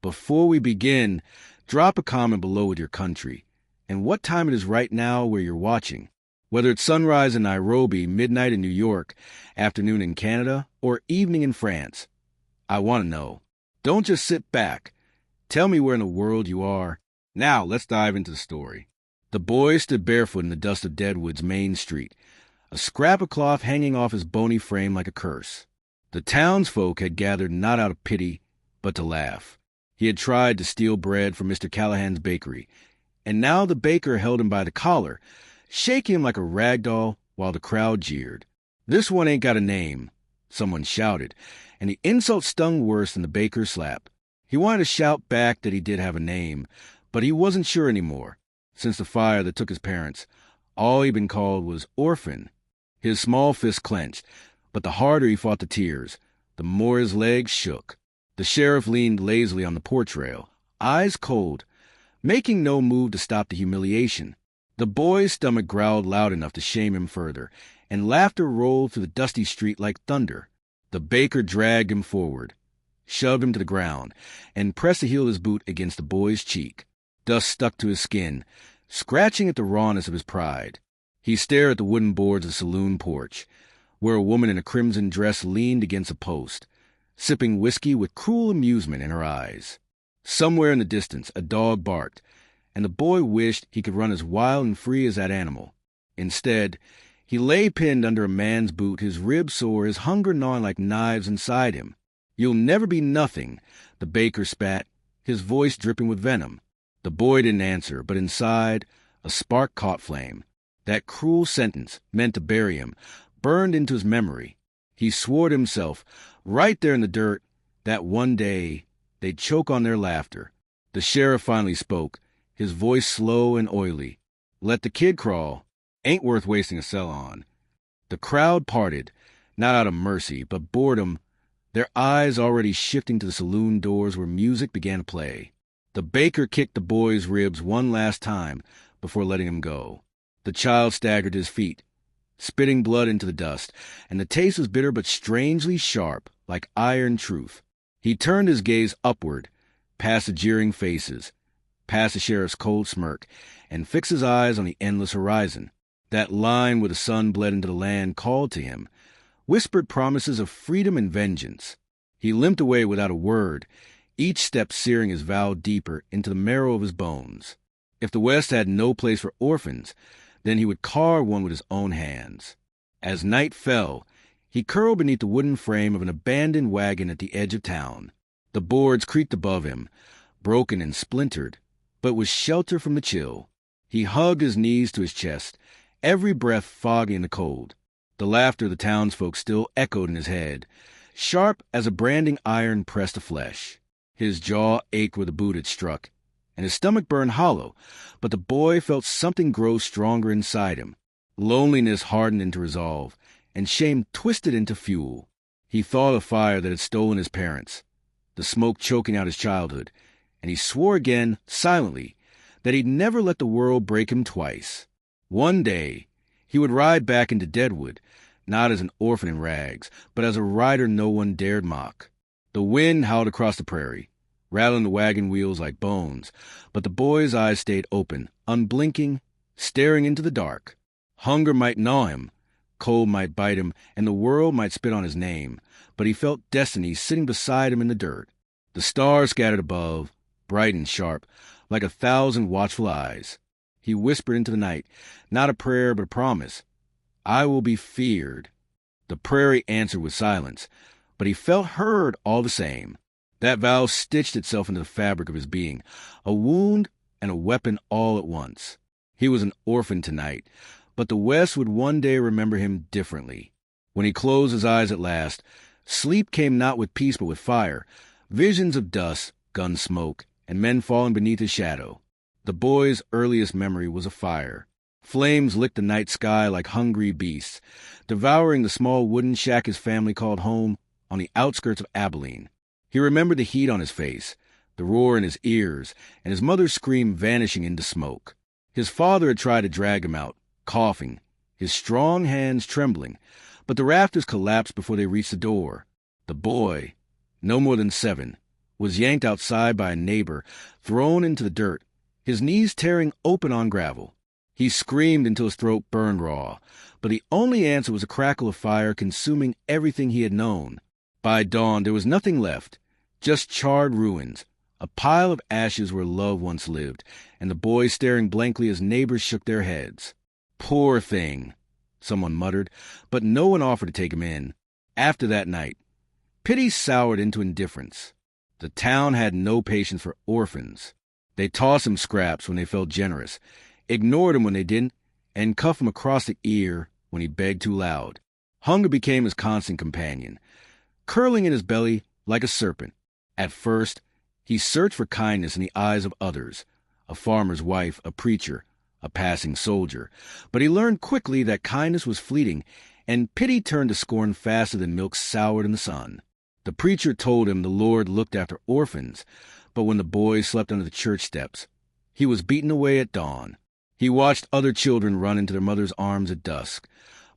Before we begin, drop a comment below with your country and what time it is right now where you're watching. Whether it's sunrise in Nairobi, midnight in New York, afternoon in Canada, or evening in France. I want to know. Don't just sit back. Tell me where in the world you are. Now, let's dive into the story. The boy stood barefoot in the dust of Deadwood's main street, a scrap of cloth hanging off his bony frame like a curse. The townsfolk had gathered not out of pity, but to laugh. He had tried to steal bread from Mr. Callahan's bakery, and now the baker held him by the collar, shaking him like a rag doll while the crowd jeered. "This one ain't got a name," someone shouted, and the insult stung worse than the baker's slap. He wanted to shout back that he did have a name, but he wasn't sure anymore. Since the fire that took his parents, all he'd been called was Orphan. His small fist clenched, but the harder he fought the tears, the more his legs shook. The sheriff leaned lazily on the porch rail, eyes cold, making no move to stop the humiliation. The boy's stomach growled loud enough to shame him further, and laughter rolled through the dusty street like thunder. The baker dragged him forward, shoved him to the ground, and pressed the heel of his boot against the boy's cheek. Dust stuck to his skin, scratching at the rawness of his pride. He stared at the wooden boards of the saloon porch, where a woman in a crimson dress leaned against a post, sipping whiskey with cruel amusement in her eyes. Somewhere in the distance, a dog barked, and the boy wished he could run as wild and free as that animal. Instead, he lay pinned under a man's boot, his ribs sore, his hunger gnawing like knives inside him. "You'll never be nothing," the baker spat, his voice dripping with venom. The boy didn't answer, but inside, a spark caught flame. That cruel sentence, meant to bury him, burned into his memory. He swore to himself, right there in the dirt, that one day they'd choke on their laughter. The sheriff finally spoke, his voice slow and oily. "Let the kid crawl. Ain't worth wasting a cell on." The crowd parted, not out of mercy, but boredom, their eyes already shifting to the saloon doors where music began to play. The baker kicked the boy's ribs one last time before letting him go. The child staggered to his feet, spitting blood into the dust, and the taste was bitter but strangely sharp, like iron truth. He turned his gaze upward, past the jeering faces, past the sheriff's cold smirk, and fixed his eyes on the endless horizon. That line where the sun bled into the land called to him, whispered promises of freedom and vengeance. He limped away without a word, each step searing his vow deeper into the marrow of his bones. If the West had no place for orphans, then he would carve one with his own hands. As night fell, he curled beneath the wooden frame of an abandoned wagon at the edge of town. The boards creaked above him, broken and splintered, but with shelter from the chill. He hugged his knees to his chest, every breath foggy in the cold. The laughter of the townsfolk still echoed in his head, sharp as a branding iron pressed to flesh. His jaw ached where the boot had struck, and his stomach burned hollow, but the boy felt something grow stronger inside him. Loneliness hardened into resolve, and shame twisted into fuel. He thought of the fire that had stolen his parents, the smoke choking out his childhood, and he swore again, silently, that he'd never let the world break him twice. One day, he would ride back into Deadwood, not as an orphan in rags, but as a rider no one dared mock. The wind howled across the prairie, rattling the wagon wheels like bones, but the boy's eyes stayed open, unblinking, staring into the dark. Hunger might gnaw him, cold might bite him, and the world might spit on his name, but he felt destiny sitting beside him in the dirt. The stars scattered above, bright and sharp, like 1,000 watchful eyes. He whispered into the night, not a prayer but a promise. "I will be feared." The prairie answered with silence, but he felt heard all the same. That vow stitched itself into the fabric of his being, a wound and a weapon all at once. He was an orphan tonight, but the West would one day remember him differently. When he closed his eyes at last, sleep came not with peace but with fire, visions of dust, gun smoke, and men falling beneath his shadow. The boy's earliest memory was a fire. Flames licked the night sky like hungry beasts, devouring the small wooden shack his family called home on the outskirts of Abilene. He remembered the heat on his face, the roar in his ears, and his mother's scream vanishing into smoke. His father had tried to drag him out, coughing, his strong hands trembling, but the rafters collapsed before they reached the door. The boy, no more than 7, was yanked outside by a neighbor, thrown into the dirt, his knees tearing open on gravel. He screamed until his throat burned raw, but the only answer was a crackle of fire consuming everything he had known. By dawn, there was nothing left, just charred ruins, a pile of ashes where love once lived, and the boy staring blankly as neighbors shook their heads. "Poor thing," someone muttered, but no one offered to take him in. After that night, pity soured into indifference. The town had no patience for orphans. They tossed him scraps when they felt generous, ignored him when they didn't, and cuffed him across the ear when he begged too loud. Hunger became his constant companion, curling in his belly like a serpent. At first, he searched for kindness in the eyes of others, a farmer's wife, a preacher, a passing soldier. But he learned quickly that kindness was fleeting, and pity turned to scorn faster than milk soured in the sun. The preacher told him the Lord looked after orphans, but when the boy slept under the church steps, he was beaten away at dawn. He watched other children run into their mother's arms at dusk,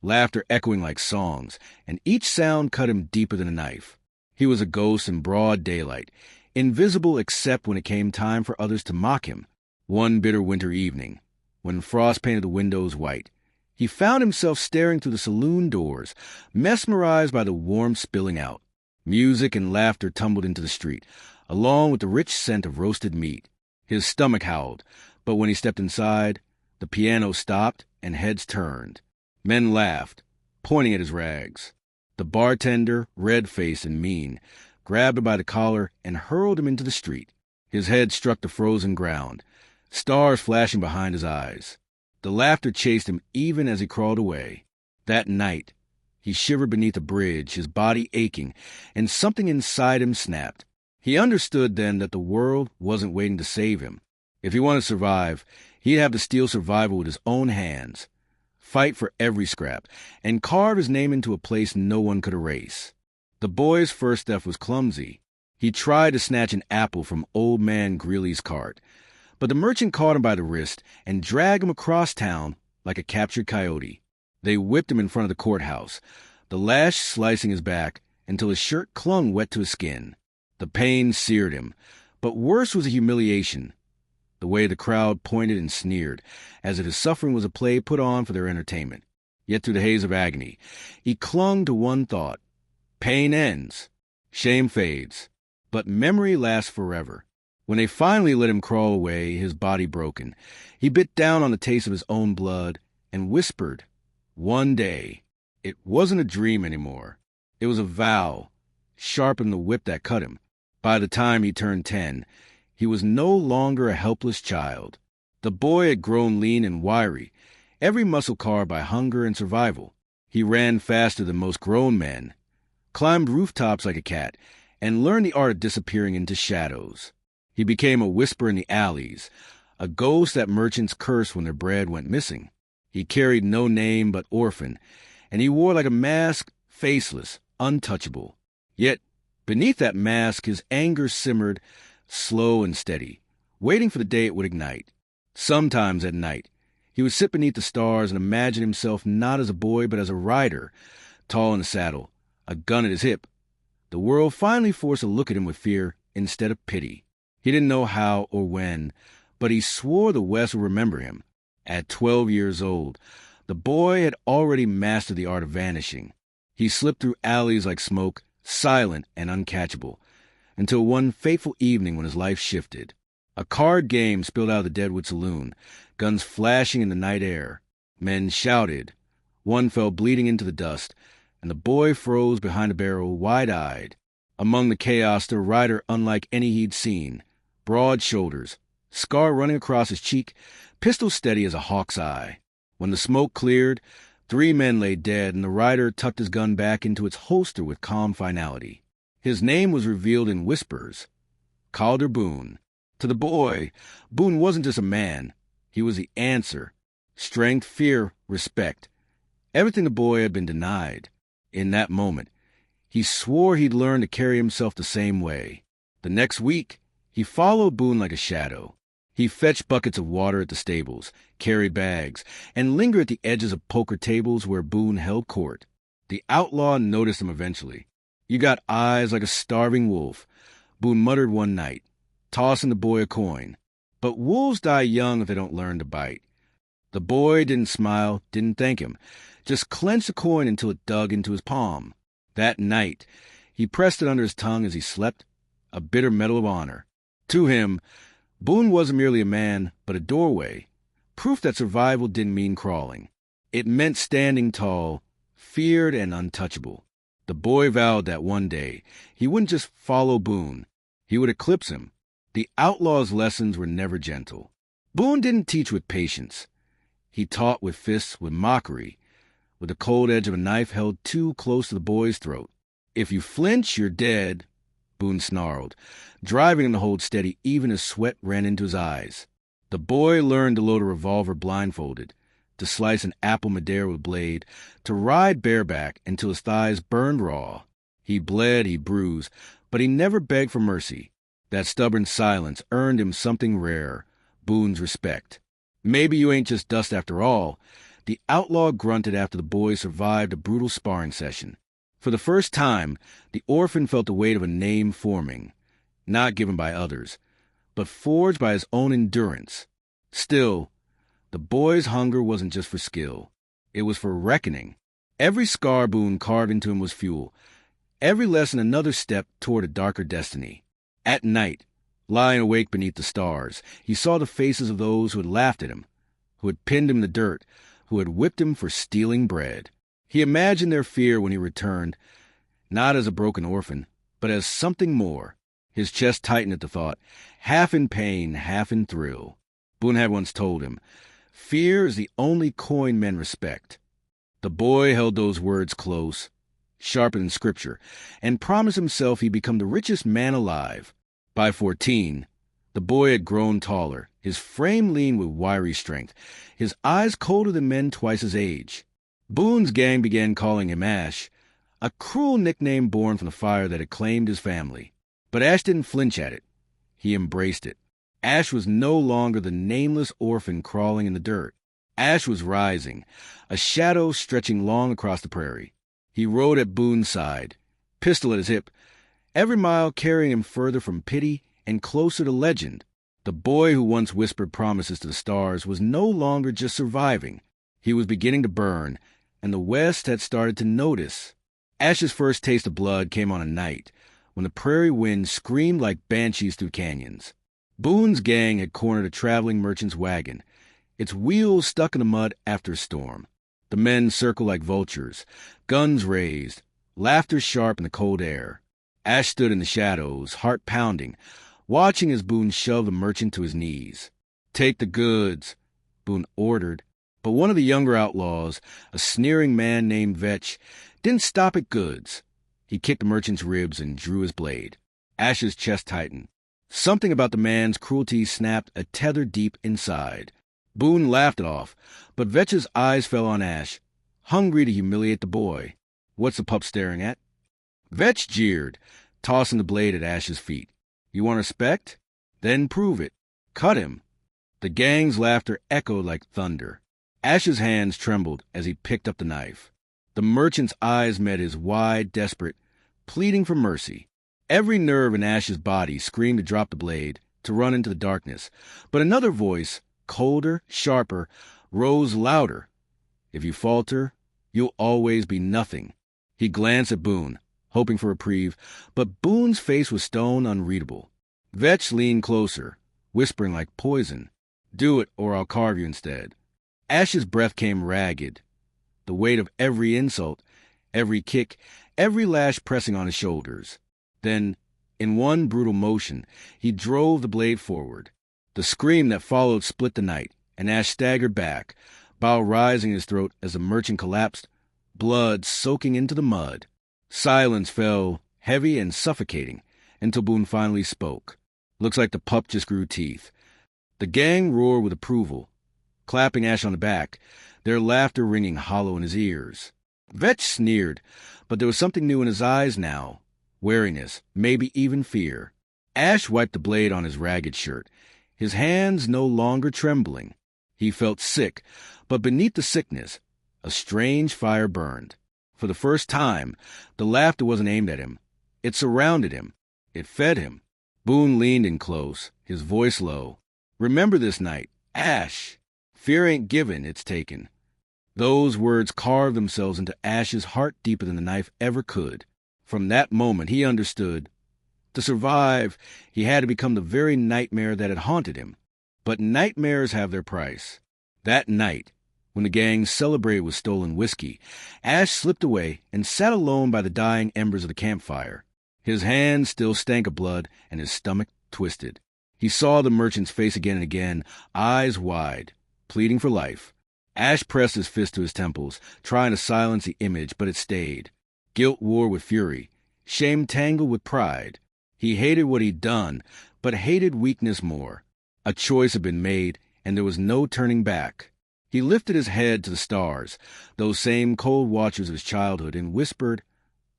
laughter echoing like songs, and each sound cut him deeper than a knife. He was a ghost in broad daylight, invisible except when it came time for others to mock him. One bitter winter evening, when frost painted the windows white, he found himself staring through the saloon doors, mesmerized by the warmth spilling out. Music and laughter tumbled into the street, along with the rich scent of roasted meat. His stomach howled, but when he stepped inside, the piano stopped and heads turned. Men laughed, pointing at his rags. The bartender, red-faced and mean, grabbed him by the collar and hurled him into the street. His head struck the frozen ground, stars flashing behind his eyes. The laughter chased him even as he crawled away. That night, he shivered beneath a bridge, his body aching, and something inside him snapped. He understood then that the world wasn't waiting to save him. If he wanted to survive, he'd have to steal survival with his own hands, fight for every scrap, and carve his name into a place no one could erase. The boy's first theft was clumsy. He tried to snatch an apple from Old Man Greeley's cart, but the merchant caught him by the wrist and dragged him across town like a captured coyote. They whipped him in front of the courthouse, the lash slicing his back until his shirt clung wet to his skin. The pain seared him, but worse was the humiliation, the way the crowd pointed and sneered, as if his suffering was a play put on for their entertainment. Yet through the haze of agony, he clung to one thought. Pain ends, shame fades, but memory lasts forever. When they finally let him crawl away, his body broken, he bit down on the taste of his own blood and whispered, "One day." It wasn't a dream anymore. It was a vow, sharpened the whip that cut him. By the time he turned 10, he was no longer a helpless child. The boy had grown lean and wiry, every muscle carved by hunger and survival. He ran faster than most grown men, climbed rooftops like a cat, and learned the art of disappearing into shadows. He became a whisper in the alleys, a ghost that merchants cursed when their bread went missing. He carried no name but Orphan, and he wore like a mask, faceless, untouchable. Yet, beneath that mask, his anger simmered, slow and steady, waiting for the day it would ignite. Sometimes at night, he would sit beneath the stars and imagine himself not as a boy but as a rider, tall in the saddle, a gun at his hip. The world finally forced a look at him with fear instead of pity. He didn't know how or when, but he swore the West would remember him. At 12 years old, the boy had already mastered the art of vanishing. He slipped through alleys like smoke, silent and uncatchable, until one fateful evening when his life shifted. A card game spilled out of the Deadwood Saloon, guns flashing in the night air. Men shouted. One fell bleeding into the dust, and the boy froze behind a barrel, wide-eyed. Among the chaos, the rider unlike any he'd seen. Broad shoulders, scar running across his cheek, pistol steady as a hawk's eye. When the smoke cleared, 3 men lay dead, and the rider tucked his gun back into its holster with calm finality. His name was revealed in whispers. Calder Boone. To the boy, Boone wasn't just a man. He was the answer. Strength, fear, respect. Everything the boy had been denied. In that moment, he swore he'd learn to carry himself the same way. The next week, he followed Boone like a shadow. He fetched buckets of water at the stables, carried bags, and lingered at the edges of poker tables where Boone held court. The outlaw noticed him eventually. You got eyes like a starving wolf, Boone muttered one night, tossing the boy a coin. But wolves die young if they don't learn to bite. The boy didn't smile, didn't thank him, just clenched the coin until it dug into his palm. That night, he pressed it under his tongue as he slept, a bitter medal of honor. To him, Boone wasn't merely a man, but a doorway, proof that survival didn't mean crawling. It meant standing tall, feared and untouchable. The boy vowed that one day he wouldn't just follow Boone, he would eclipse him. The outlaw's lessons were never gentle. Boone didn't teach with patience. He taught with fists, with mockery, with the cold edge of a knife held too close to the boy's throat. If you flinch, you're dead, Boone snarled, driving him to hold steady even as sweat ran into his eyes. The boy learned to load a revolver blindfolded, to slice an apple Madeira with a blade, to ride bareback until his thighs burned raw. He bled, he bruised, but he never begged for mercy. That stubborn silence earned him something rare, Boone's respect. Maybe you ain't just dust after all, the outlaw grunted after the boy survived a brutal sparring session. For the first time, the orphan felt the weight of a name forming, not given by others, but forged by his own endurance. Still, the boy's hunger wasn't just for skill. It was for reckoning. Every scar Boone carved into him was fuel. Every lesson another step toward a darker destiny. At night, lying awake beneath the stars, he saw the faces of those who had laughed at him, who had pinned him in the dirt, who had whipped him for stealing bread. He imagined their fear when he returned, not as a broken orphan, but as something more. His chest tightened at the thought, half in pain, half in thrill. Boone had once told him, "Fear is the only coin men respect." The boy held those words close, sharper than scripture, and promised himself he'd become the richest man alive. By 14, the boy had grown taller, his frame lean with wiry strength, his eyes colder than men twice his age. Boone's gang began calling him Ash, a cruel nickname born from the fire that had claimed his family. But Ash didn't flinch at it. He embraced it. Ash was no longer the nameless orphan crawling in the dirt. Ash was rising, a shadow stretching long across the prairie. He rode at Boone's side, pistol at his hip, every mile carrying him further from pity and closer to legend. The boy who once whispered promises to the stars was no longer just surviving. He was beginning to burn, and the West had started to notice. Ash's first taste of blood came on a night when the prairie wind screamed like banshees through canyons. Boone's gang had cornered a traveling merchant's wagon, its wheels stuck in the mud after a storm. The men circled like vultures, guns raised, laughter sharp in the cold air. Ash stood in the shadows, heart pounding, watching as Boone shoved the merchant to his knees. "Take the goods," Boone ordered. But one of the younger outlaws, a sneering man named Vetch, didn't stop at goods. He kicked the merchant's ribs and drew his blade. Ash's chest tightened. Something about the man's cruelty snapped a tether deep inside. Boone laughed it off, but Vetch's eyes fell on Ash, hungry to humiliate the boy. "What's the pup staring at?" Vetch jeered, tossing the blade at Ash's feet. "You want respect? Then prove it. Cut him." The gang's laughter echoed like thunder. Ash's hands trembled as he picked up the knife. The merchant's eyes met his wide, desperate, pleading for mercy. Every nerve in Ash's body screamed to drop the blade, to run into the darkness. But another voice, colder, sharper, rose louder. "If you falter, you'll always be nothing." He glanced at Boone, hoping for reprieve, but Boone's face was stone unreadable. Vetch leaned closer, whispering like poison, "Do it, or I'll carve you instead." Ash's breath came ragged, the weight of every insult, every kick, every lash pressing on his shoulders. Then, in one brutal motion, he drove the blade forward. The scream that followed split the night, and Ash staggered back, bile rising in his throat as the merchant collapsed, blood soaking into the mud. Silence fell, heavy and suffocating, until Boone finally spoke. "Looks like the pup just grew teeth." The gang roared with approval, clapping Ash on the back, their laughter ringing hollow in his ears. Vetch sneered, but there was something new in his eyes now, wariness, maybe even fear. Ash wiped the blade on his ragged shirt, his hands no longer trembling. He felt sick, but beneath the sickness, a strange fire burned. For the first time, the laughter wasn't aimed at him. It surrounded him. It fed him. Boone leaned in close, his voice low. "Remember this night, Ash. Fear ain't given, it's taken." Those words carved themselves into Ash's heart deeper than the knife ever could. From that moment, he understood. To survive, he had to become the very nightmare that had haunted him. But nightmares have their price. That night, when the gang celebrated with stolen whiskey, Ash slipped away and sat alone by the dying embers of the campfire. His hands still stank of blood and his stomach twisted. He saw the merchant's face again and again, eyes wide, pleading for life. Ash pressed his fist to his temples, trying to silence the image, but it stayed. Guilt war with fury. Shame tangled with pride. He hated what he'd done, but hated weakness more. A choice had been made, and there was no turning back. He lifted his head to the stars, those same cold watchers of his childhood, and whispered,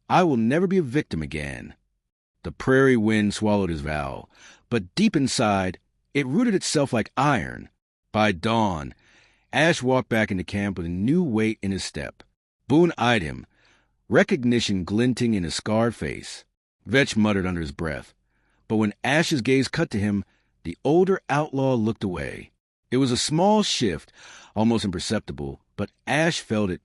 "I will never be a victim again." The prairie wind swallowed his vow, but deep inside, it rooted itself like iron. By dawn, Ash walked back into camp with a new weight in his step. Boone eyed him, recognition glinting in his scarred face. Vetch muttered under his breath. But when Ash's gaze cut to him, the older outlaw looked away. It was a small shift, almost imperceptible, but Ash felt it.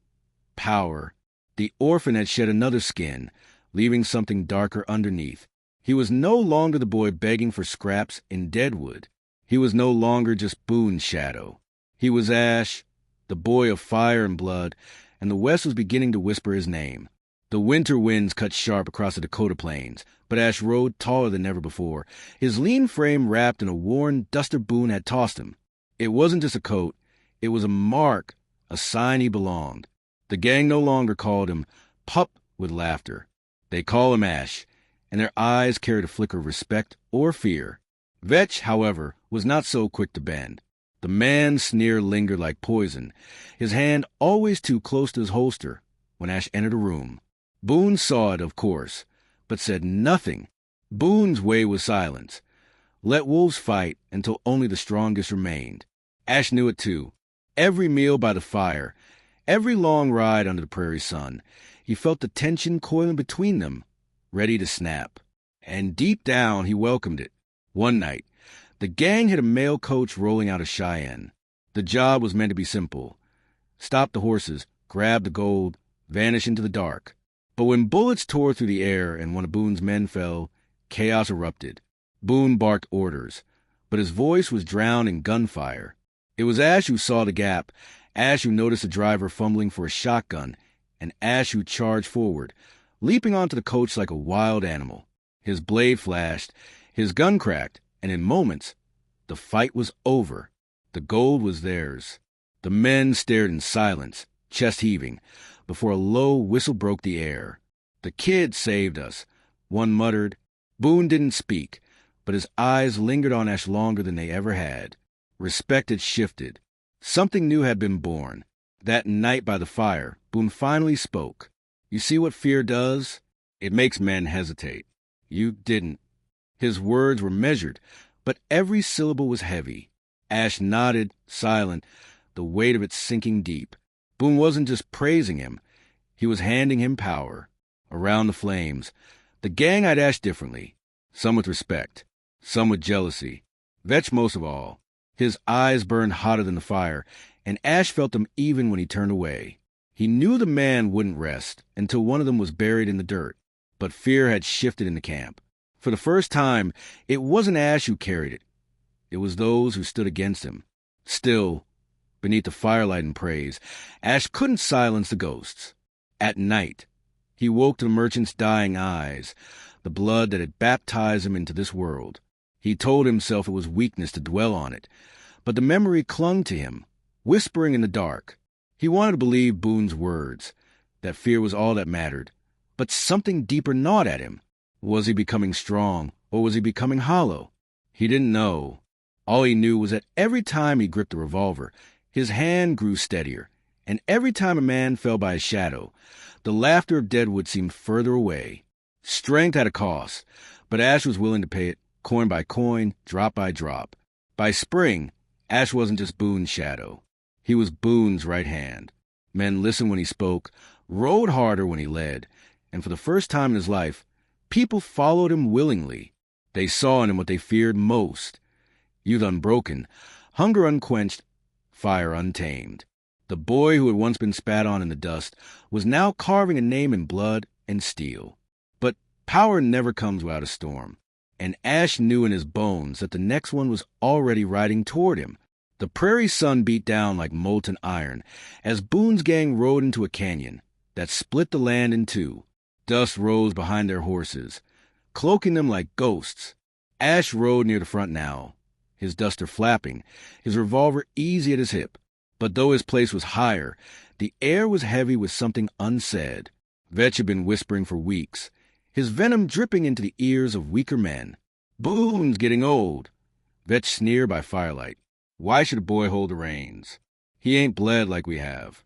Power. The orphan had shed another skin, leaving something darker underneath. He was no longer the boy begging for scraps in Deadwood. He was no longer just Boone's shadow. He was Ash, the boy of fire and blood, and the West was beginning to whisper his name. The winter winds cut sharp across the Dakota plains, but Ash rode taller than ever before, his lean frame wrapped in a worn duster Boone had tossed him. It wasn't just a coat, it was a mark, a sign he belonged. The gang no longer called him Pup with laughter. They called him Ash, and their eyes carried a flicker of respect or fear. Vetch, however, was not so quick to bend. The man's sneer lingered like poison, his hand always too close to his holster when Ash entered a room. Boone saw it, of course, but said nothing. Boone's way was silence. Let wolves fight until only the strongest remained. Ash knew it too. Every meal by the fire, every long ride under the prairie sun, he felt the tension coiling between them, ready to snap. And deep down he welcomed it. One night, the gang hit a mail coach rolling out of Cheyenne. The job was meant to be simple. Stop the horses, grab the gold, vanish into the dark. But when bullets tore through the air and one of Boone's men fell, chaos erupted. Boone barked orders, but his voice was drowned in gunfire. It was Ash who saw the gap, Ash who noticed the driver fumbling for a shotgun, and Ash who charged forward, leaping onto the coach like a wild animal. His blade flashed, his gun cracked, and in moments, the fight was over. The gold was theirs. The men stared in silence, chest heaving, before a low whistle broke the air. "The kid saved us," one muttered. Boone didn't speak, but his eyes lingered on Ash longer than they ever had. Respect had shifted. Something new had been born. That night by the fire, Boone finally spoke. "You see what fear does? It makes men hesitate. You didn't." His words were measured, but every syllable was heavy. Ash nodded, silent, the weight of it sinking deep. Boone wasn't just praising him. He was handing him power. Around the flames, the gang eyed Ash differently. Some with respect, some with jealousy. Vetch most of all. His eyes burned hotter than the fire, and Ash felt them even when he turned away. He knew the man wouldn't rest until one of them was buried in the dirt. But fear had shifted in the camp. For the first time, it wasn't Ash who carried it. It was those who stood against him. Still, beneath the firelight and praise, Ash couldn't silence the ghosts. At night, he woke to the merchant's dying eyes, the blood that had baptized him into this world. He told himself it was weakness to dwell on it, but the memory clung to him, whispering in the dark. He wanted to believe Boone's words, that fear was all that mattered, but something deeper gnawed at him. Was he becoming strong, or was he becoming hollow? He didn't know. All he knew was that every time he gripped the revolver, his hand grew steadier, and every time a man fell by his shadow, the laughter of Deadwood seemed further away. Strength had a cost, but Ash was willing to pay it, coin by coin, drop by drop. By spring, Ash wasn't just Boone's shadow. He was Boone's right hand. Men listened when he spoke, rode harder when he led, and for the first time in his life, people followed him willingly. They saw in him what they feared most: youth unbroken, hunger unquenched, fire untamed. The boy who had once been spat on in the dust was now carving a name in blood and steel. But power never comes without a storm, and Ash knew in his bones that the next one was already riding toward him. The prairie sun beat down like molten iron as Boone's gang rode into a canyon that split the land in two. Dust rose behind their horses, cloaking them like ghosts. Ash rode near the front now, his duster flapping, his revolver easy at his hip. But though his place was higher, the air was heavy with something unsaid. Vetch had been whispering for weeks, his venom dripping into the ears of weaker men. "Boone's getting old." Vetch sneered by firelight. "Why should a boy hold the reins? He ain't bled like we have."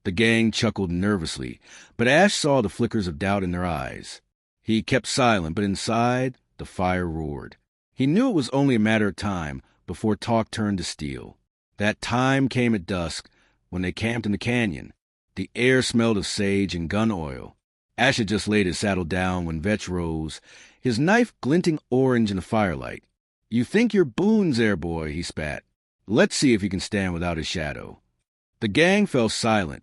The gang chuckled nervously, but Ash saw the flickers of doubt in their eyes. He kept silent, but inside, the fire roared. He knew it was only a matter of time before talk turned to steel. That time came at dusk, when they camped in the canyon. The air smelled of sage and gun oil. Ash had just laid his saddle down when Vetch rose, his knife glinting orange in the firelight. "You think you're Boone's there, boy," he spat. "Let's see if you can stand without his shadow." The gang fell silent,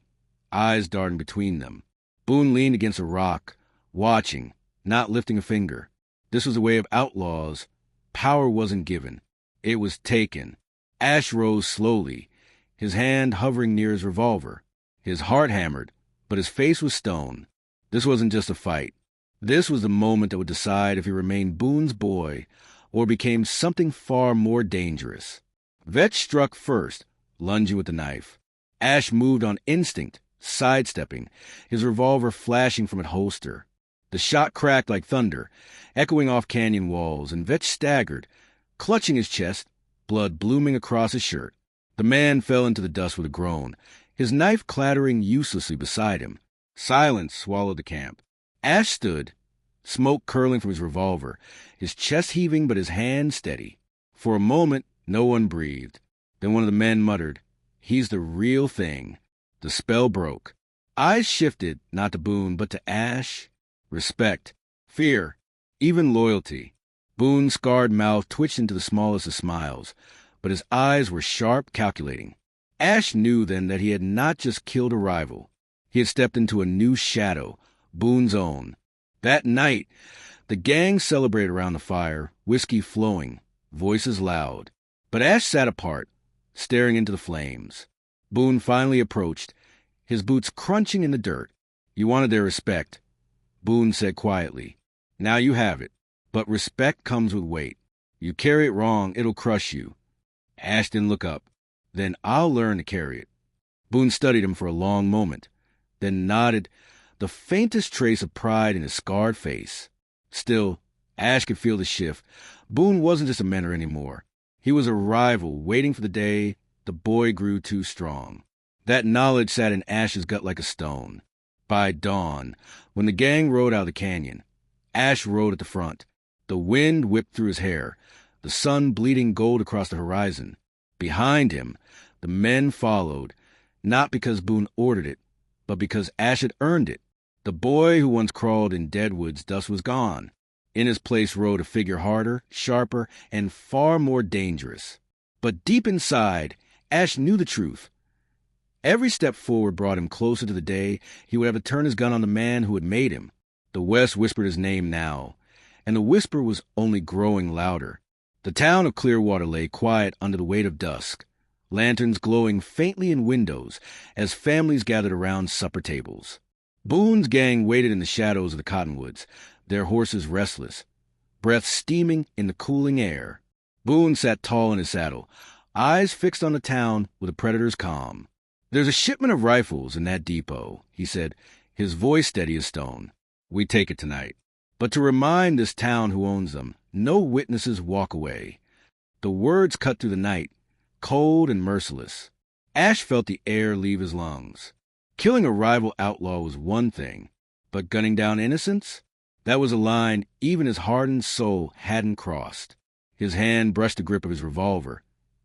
eyes darting between them. Boone leaned against a rock, watching, not lifting a finger. This was the way of outlaws. Power wasn't given. It was taken. Ash rose slowly, his hand hovering near his revolver. His heart hammered, but his face was stone. This wasn't just a fight. This was the moment that would decide if he remained Boone's boy or became something far more dangerous. Vetch struck first, lunging with the knife. Ash moved on instinct, sidestepping, his revolver flashing from its holster. The shot cracked like thunder, echoing off canyon walls, and Vetch staggered, clutching his chest, blood blooming across his shirt. The man fell into the dust with a groan, his knife clattering uselessly beside him. Silence swallowed the camp. Ash stood, smoke curling from his revolver, his chest heaving but his hand steady. For a moment, no one breathed. Then one of the men muttered, "He's the real thing." The spell broke. Eyes shifted, not to Boone, but to Ash. Respect, fear, even loyalty. Boone's scarred mouth twitched into the smallest of smiles, but his eyes were sharp, calculating. Ash knew then that he had not just killed a rival. He had stepped into a new shadow, Boone's own. That night, the gang celebrated around the fire, whiskey flowing, voices loud. But Ash sat apart, staring into the flames. Boone finally approached, his boots crunching in the dirt. "You wanted their respect," Boone said quietly. "Now you have it. But respect comes with weight. You carry it wrong, it'll crush you." Ash didn't look up. "Then I'll learn to carry it." Boone studied him for a long moment, then nodded, the faintest trace of pride in his scarred face. Still, Ash could feel the shift. Boone wasn't just a mentor anymore. He was a rival, waiting for the day the boy grew too strong. That knowledge sat in Ash's gut like a stone. By dawn, when the gang rode out of the canyon, Ash rode at the front. The wind whipped through his hair, the sun bleeding gold across the horizon. Behind him, the men followed, not because Boone ordered it, but because Ash had earned it. The boy who once crawled in Deadwood's dust was gone. In his place rode a figure harder, sharper, and far more dangerous. But deep inside, Ash knew the truth. Every step forward brought him closer to the day he would have to turn his gun on the man who had made him. The West whispered his name now, and the whisper was only growing louder. The town of Clearwater lay quiet under the weight of dusk, lanterns glowing faintly in windows as families gathered around supper tables. Boone's gang waited in the shadows of the cottonwoods, their horses restless, breath steaming in the cooling air. Boone sat tall in his saddle, eyes fixed on the town with a predator's calm. "There's a shipment of rifles in that depot," he said, his voice steady as stone. "We take it tonight. But to remind this town who owns them, no witnesses walk away." The words cut through the night, cold and merciless. Ash felt the air leave his lungs. Killing a rival outlaw was one thing, but gunning down innocents? That was a line even his hardened soul hadn't crossed. His hand brushed the grip of his revolver,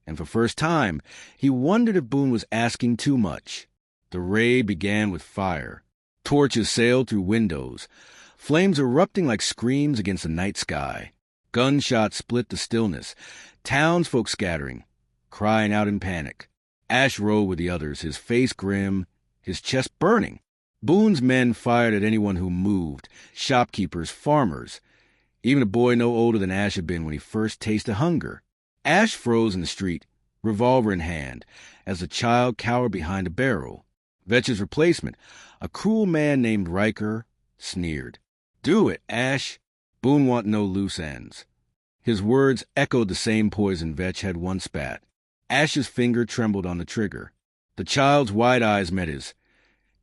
and for the first time, he wondered if Boone was asking too much. The raid began with fire. Torches sailed through windows, flames erupting like screams against the night sky. Gunshots split the stillness, townsfolk scattering, crying out in panic. Ash rode with the others, his face grim, his chest burning. Boone's men fired at anyone who moved, shopkeepers, farmers, even a boy no older than Ash had been when he first tasted hunger. Ash froze in the street, revolver in hand, as the child cowered behind a barrel. Vetch's replacement, a cruel man named Riker, sneered. "Do it, Ash. Boone want no loose ends." His words echoed the same poison Vetch had once spat. Ash's finger trembled on the trigger. The child's wide eyes met his,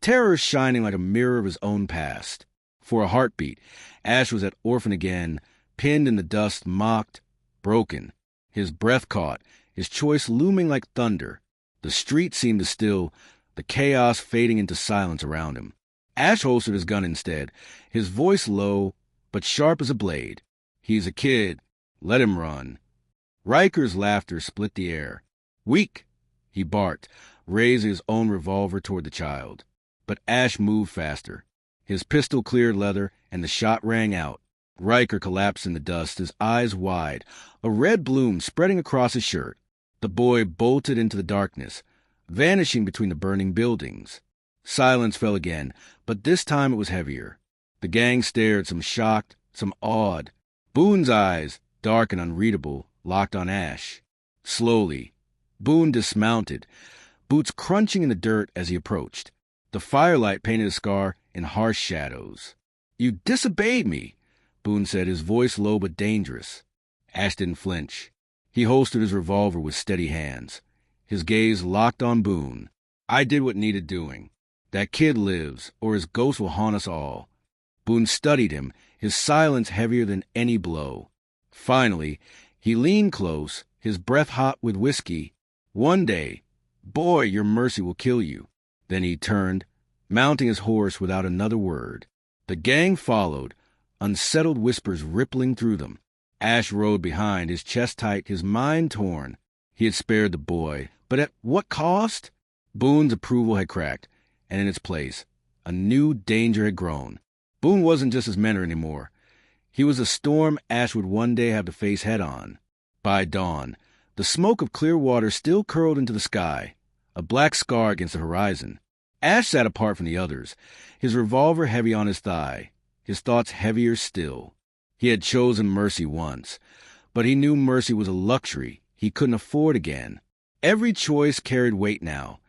terror shining like a mirror of his own past. For a heartbeat, Ash was at Orphan again, pinned in the dust, mocked, broken. His breath caught, his choice looming like thunder. The street seemed to still, the chaos fading into silence around him. Ash holstered his gun instead, his voice low, but sharp as a blade. "He's a kid. Let him run." Riker's laughter split the air. "Weak," he barked, raising his own revolver toward the child. But Ash moved faster. His pistol cleared leather, and the shot rang out. Riker collapsed in the dust, his eyes wide, a red bloom spreading across his shirt. The boy bolted into the darkness, vanishing between the burning buildings. Silence fell again, but this time it was heavier. The gang stared, some shocked, some awed. Boone's eyes, dark and unreadable, locked on Ash. Slowly, Boone dismounted, boots crunching in the dirt as he approached. The firelight painted a scar in harsh shadows. "You disobeyed me," Boone said, his voice low but dangerous. Ash didn't flinch. He holstered his revolver with steady hands. His gaze locked on Boone. "I did what needed doing. That kid lives, or his ghost will haunt us all." Boone studied him, his silence heavier than any blow. Finally, he leaned close, his breath hot with whiskey. "One day, boy, your mercy will kill you." Then he turned, mounting his horse without another word. The gang followed, unsettled whispers rippling through them. Ash rode behind, his chest tight, his mind torn. He had spared the boy, but at what cost? Boone's approval had cracked, and in its place, a new danger had grown. Boone wasn't just his mentor anymore. He was a storm Ash would one day have to face head-on. By dawn, the smoke of clear water still curled into the sky, a black scar against the horizon. Ash sat apart from the others, his revolver heavy on his thigh, his thoughts heavier still. He had chosen mercy once, but he knew mercy was a luxury he couldn't afford again. Every choice carried weight now.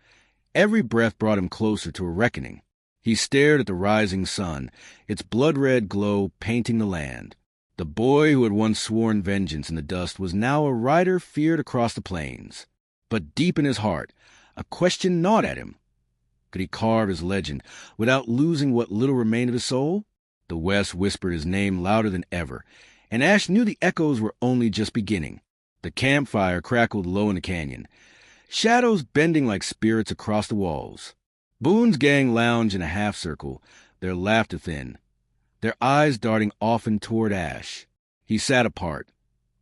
Every breath brought him closer to a reckoning. He stared at the rising sun, its blood-red glow painting the land. The boy who had once sworn vengeance in the dust was now a rider feared across the plains. But deep in his heart, a question gnawed at him. Could he carve his legend without losing what little remained of his soul? The West whispered his name louder than ever, and Ash knew the echoes were only just beginning. The campfire crackled low in the canyon, shadows bending like spirits across the walls. Boone's gang lounged in a half-circle, their laughter thin, their eyes darting often toward Ash. He sat apart,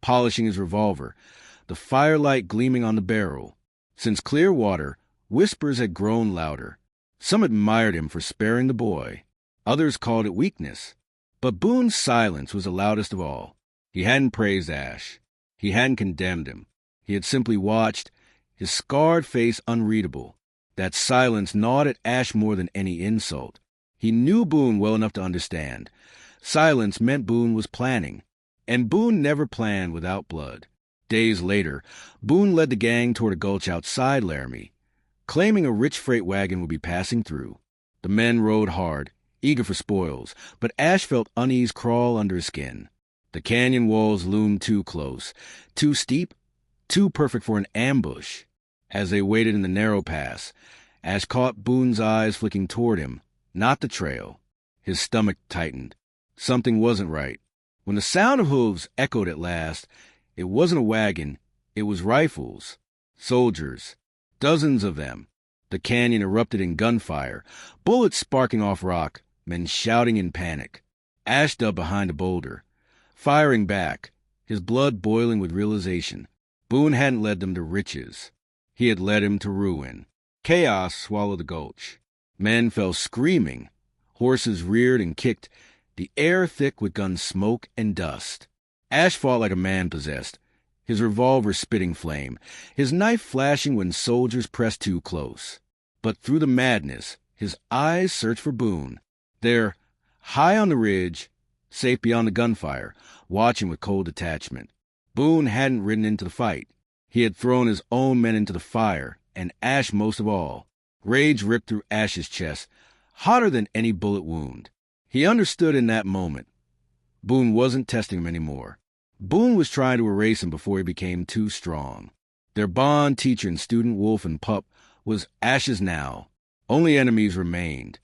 polishing his revolver, the firelight gleaming on the barrel. Since clear water, whispers had grown louder. Some admired him for sparing the boy. Others called it weakness. But Boone's silence was the loudest of all. He hadn't praised Ash. He hadn't condemned him. He had simply watched, his scarred face unreadable. That silence gnawed at Ash more than any insult. He knew Boone well enough to understand. Silence meant Boone was planning. And Boone never planned without blood. Days later, Boone led the gang toward a gulch outside Laramie, claiming a rich freight wagon would be passing through. The men rode hard, eager for spoils, but Ash felt unease crawl under his skin. The canyon walls loomed too close, too steep, too perfect for an ambush. As they waited in the narrow pass, Ash caught Boone's eyes flicking toward him, not the trail. His stomach tightened. Something wasn't right. When the sound of hooves echoed at last, it wasn't a wagon, it was rifles. Soldiers. Dozens of them. The canyon erupted in gunfire, bullets sparking off rock, men shouting in panic. Ash dug behind a boulder, firing back, his blood boiling with realization. Boone hadn't led them to riches. He had led him to ruin. Chaos swallowed the gulch. Men fell screaming. Horses reared and kicked, the air thick with gun smoke and dust. Ash fought like a man possessed, his revolver spitting flame, his knife flashing when soldiers pressed too close. But through the madness, his eyes searched for Boone. There, high on the ridge, safe beyond the gunfire, watching with cold detachment. Boone hadn't ridden into the fight. He had thrown his own men into the fire, and Ash most of all. Rage ripped through Ash's chest, hotter than any bullet wound. He understood in that moment. Boone wasn't testing him anymore. Boone was trying to erase him before he became too strong. Their bond, teacher and student, wolf and pup, was ashes now. Only enemies remained.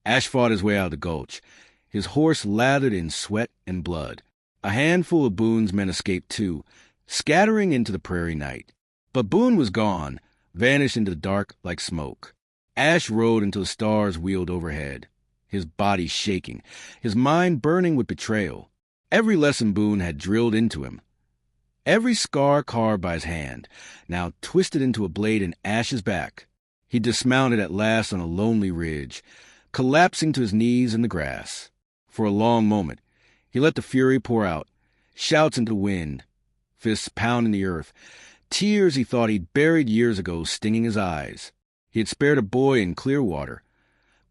Ash fought his way out of the gulch, his horse lathered in sweat and blood. A handful of Boone's men escaped too, scattering into the prairie night. But Boone was gone, vanished into the dark like smoke. Ash rode until the stars wheeled overhead, his body shaking, his mind burning with betrayal. Every lesson Boone had drilled into him, every scar carved by his hand, now twisted into a blade in Ash's back. He dismounted at last on a lonely ridge, collapsing to his knees in the grass. For a long moment, he let the fury pour out, shouts into the wind, fists pounding the earth, tears he thought he'd buried years ago stinging his eyes. He had spared a boy in Clearwater,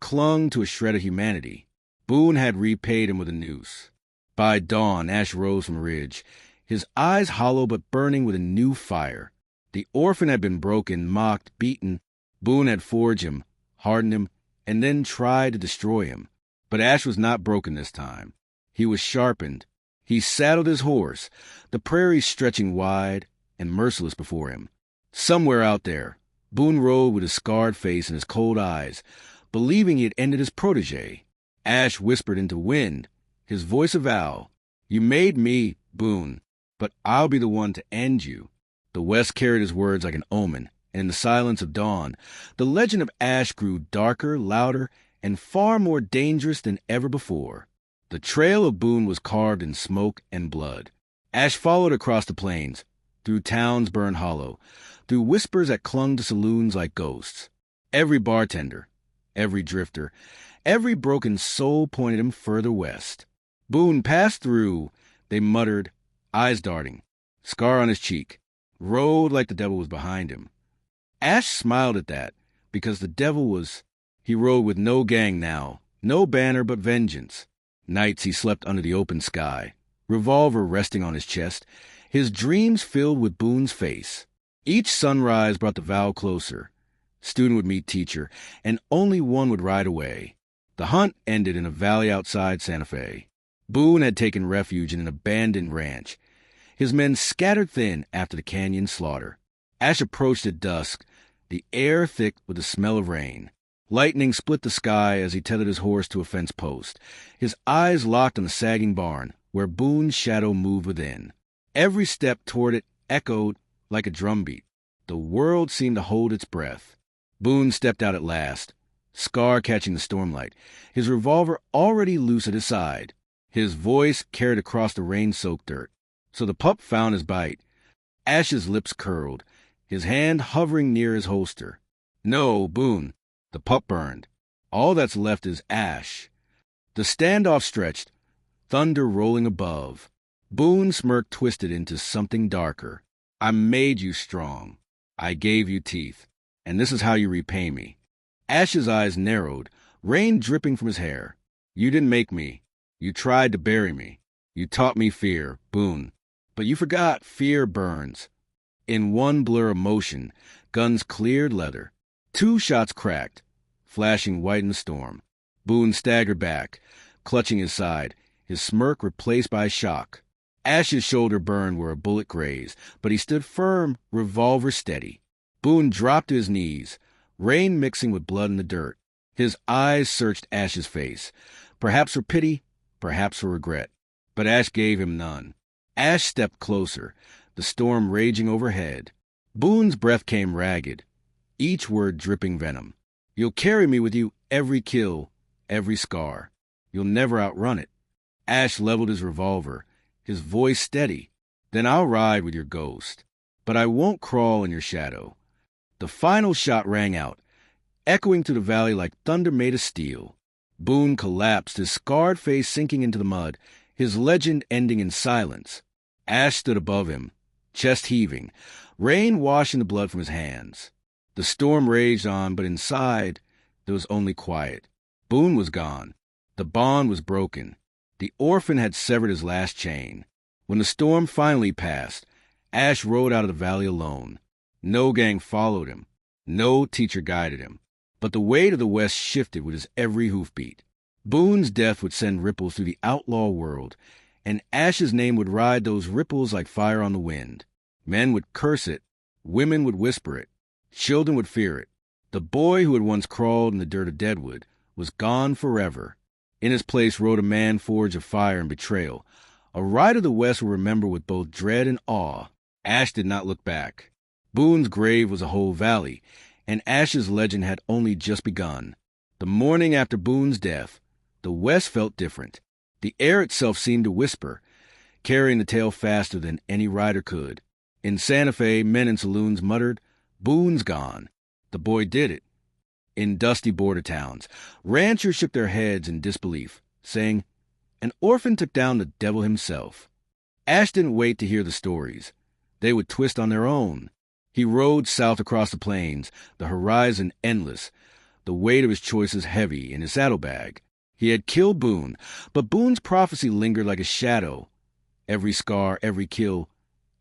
clung to a shred of humanity. Boone had repaid him with a noose. By dawn, Ash rose from the ridge, his eyes hollow but burning with a new fire. The Orphan had been broken, mocked, beaten. Boone had forged him, hardened him, and then tried to destroy him. But Ash was not broken this time. He was sharpened. He saddled his horse, the prairie stretching wide and merciless before him. Somewhere out there, Boone rode with his scarred face and his cold eyes, believing he had ended his protégé. Ash whispered into wind, his voice a vow. You made me, Boone, but I'll be the one to end you. The West carried his words like an omen, and in the silence of dawn, the legend of Ash grew darker, louder, and far more dangerous than ever before. The trail of Boone was carved in smoke and blood. Ash followed across the plains, through towns burned hollow, through whispers that clung to saloons like ghosts. Every bartender, every drifter, every broken soul pointed him further west. Boone passed through, they muttered, eyes darting, scar on his cheek, rode like the devil was behind him. Ash smiled at that, because the devil was... He rode with no gang now, no banner but vengeance. Nights he slept under the open sky, revolver resting on his chest, his dreams filled with Boone's face. Each sunrise brought the vow closer. Student would meet teacher, and only one would ride away. The hunt ended in a valley outside Santa Fe. Boone had taken refuge in an abandoned ranch, his men scattered thin after the canyon slaughter. Ash approached at dusk, the air thick with the smell of rain. Lightning split the sky as he tethered his horse to a fence post, his eyes locked on the sagging barn, where Boone's shadow moved within. Every step toward it echoed like a drumbeat. The world seemed to hold its breath. Boone stepped out at last, scar catching the stormlight, his revolver already loose at his side. His voice carried across the rain-soaked dirt. So the pup found his bite. Ash's lips curled, his hand hovering near his holster. No, Boone. The pup burned. All that's left is Ash. The standoff stretched, thunder rolling above. Boone's smirk twisted into something darker. I made you strong. I gave you teeth. And this is how you repay me. Ash's eyes narrowed, rain dripping from his hair. You didn't make me. You tried to bury me. You taught me fear, Boone. But you forgot fear burns. In one blur of motion, guns cleared leather. 2 shots cracked, flashing white in the storm. Boone staggered back, clutching his side, his smirk replaced by shock. Ash's shoulder burned where a bullet grazed, but he stood firm, revolver steady. Boone dropped to his knees, rain mixing with blood in the dirt. His eyes searched Ash's face, perhaps for pity, perhaps for regret. But Ash gave him none. Ash stepped closer, the storm raging overhead. Boone's breath came ragged, each word dripping venom. You'll carry me with you every kill, every scar. You'll never outrun it. Ash leveled his revolver, his voice steady. Then I'll ride with your ghost. But I won't crawl in your shadow. The final shot rang out, echoing through the valley like thunder made of steel. Boone collapsed, his scarred face sinking into the mud, his legend ending in silence. Ash stood above him, chest heaving, rain washing the blood from his hands. The storm raged on, but inside there was only quiet. Boone was gone. The bond was broken. The orphan had severed his last chain. When the storm finally passed, Ash rode out of the valley alone. No gang followed him. No teacher guided him. But the weight of the West shifted with his every hoofbeat. Boone's death would send ripples through the outlaw world, and Ash's name would ride those ripples like fire on the wind. Men would curse it. Women would whisper it. Children would fear it. The boy who had once crawled in the dirt of Deadwood was gone forever. In his place rode a man forged of fire and betrayal, a rider the West will remember with both dread and awe. Ash did not look back. Boone's grave was a whole valley, and Ash's legend had only just begun. The morning after Boone's death, the West felt different. The air itself seemed to whisper, carrying the tale faster than any rider could. In Santa Fe, men in saloons muttered, "Boone's gone." The boy did it. In dusty border towns, ranchers shook their heads in disbelief, saying, "An orphan took down the devil himself." Ash didn't wait to hear the stories. They would twist on their own. He rode south across the plains, the horizon endless, the weight of his choices heavy in his saddlebag. He had killed Boone, but Boone's prophecy lingered like a shadow. Every scar, every kill,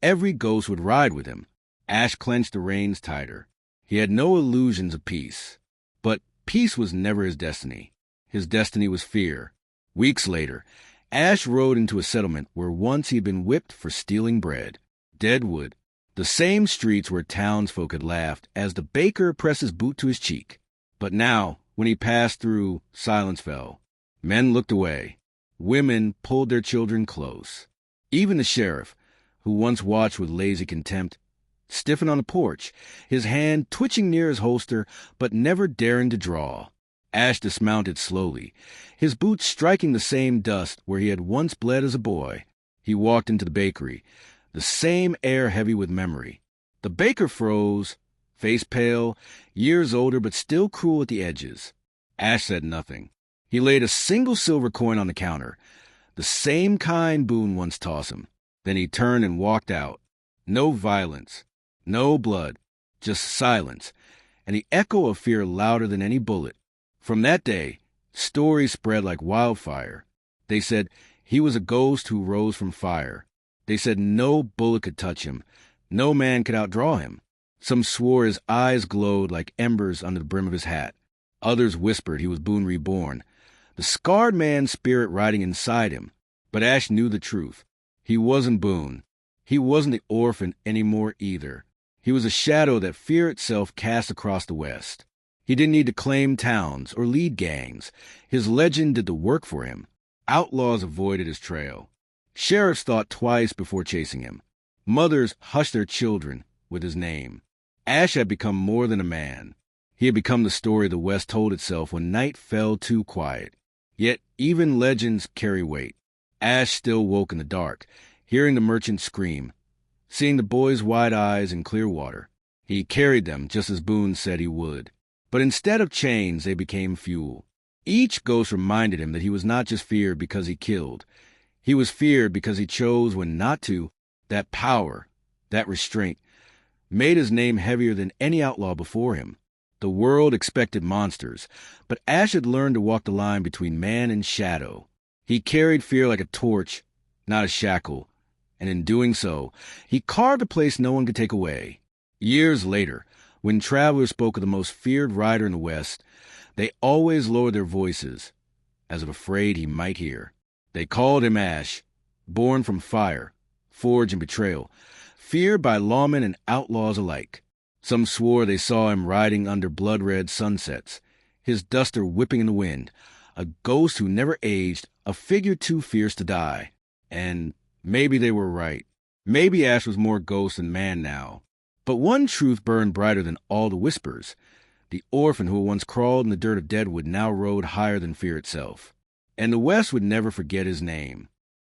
every ghost would ride with him. Ash clenched the reins tighter. He had no illusions of peace. But peace was never his destiny. His destiny was fear. Weeks later, Ash rode into a settlement where once he had been whipped for stealing bread. Deadwood, the same streets where townsfolk had laughed as the baker pressed his boot to his cheek. But now, when he passed through, silence fell. Men looked away. Women pulled their children close. Even the sheriff, who once watched with lazy contempt, stiffened on the porch, his hand twitching near his holster, but never daring to draw. Ash dismounted slowly, his boots striking the same dust where he had once bled as a boy. He walked into the bakery, the same air heavy with memory. The baker froze, face pale, years older but still cruel at the edges. Ash said nothing. He laid a single silver coin on the counter, the same kind Boone once tossed him. Then he turned and walked out. No violence, no blood, just silence, and the echo of fear louder than any bullet. From that day, stories spread like wildfire. They said he was a ghost who rose from fire. They said no bullet could touch him, no man could outdraw him. Some swore his eyes glowed like embers under the brim of his hat. Others whispered he was Boone reborn, the scarred man's spirit riding inside him. But Ash knew the truth. He wasn't Boone. He wasn't the orphan anymore either. He was a shadow that fear itself cast across the West. He didn't need to claim towns or lead gangs. His legend did the work for him. Outlaws avoided his trail. Sheriffs thought twice before chasing him. Mothers hushed their children with his name. Ash had become more than a man. He had become the story the West told itself when night fell too quiet. Yet even legends carry weight. Ash still woke in the dark, hearing the merchant scream, seeing the boy's wide eyes in clear water. He carried them just as Boone said he would. But instead of chains, they became fuel. Each ghost reminded him that he was not just feared because he killed. He was feared because he chose when not to. That power, that restraint, made his name heavier than any outlaw before him. The world expected monsters, but Ash had learned to walk the line between man and shadow. He carried fear like a torch, not a shackle, and in doing so, he carved a place no one could take away. Years later, when travelers spoke of the most feared rider in the West, they always lowered their voices, as if afraid he might hear. They called him Ash, born from fire, forge and betrayal, feared by lawmen and outlaws alike. Some swore they saw him riding under blood-red sunsets, his duster whipping in the wind, a ghost who never aged, a figure too fierce to die. And maybe they were right. Maybe Ash was more ghost than man now. But one truth burned brighter than all the whispers. The orphan who once crawled in the dirt of Deadwood now rode higher than fear itself. And the West would never forget his name.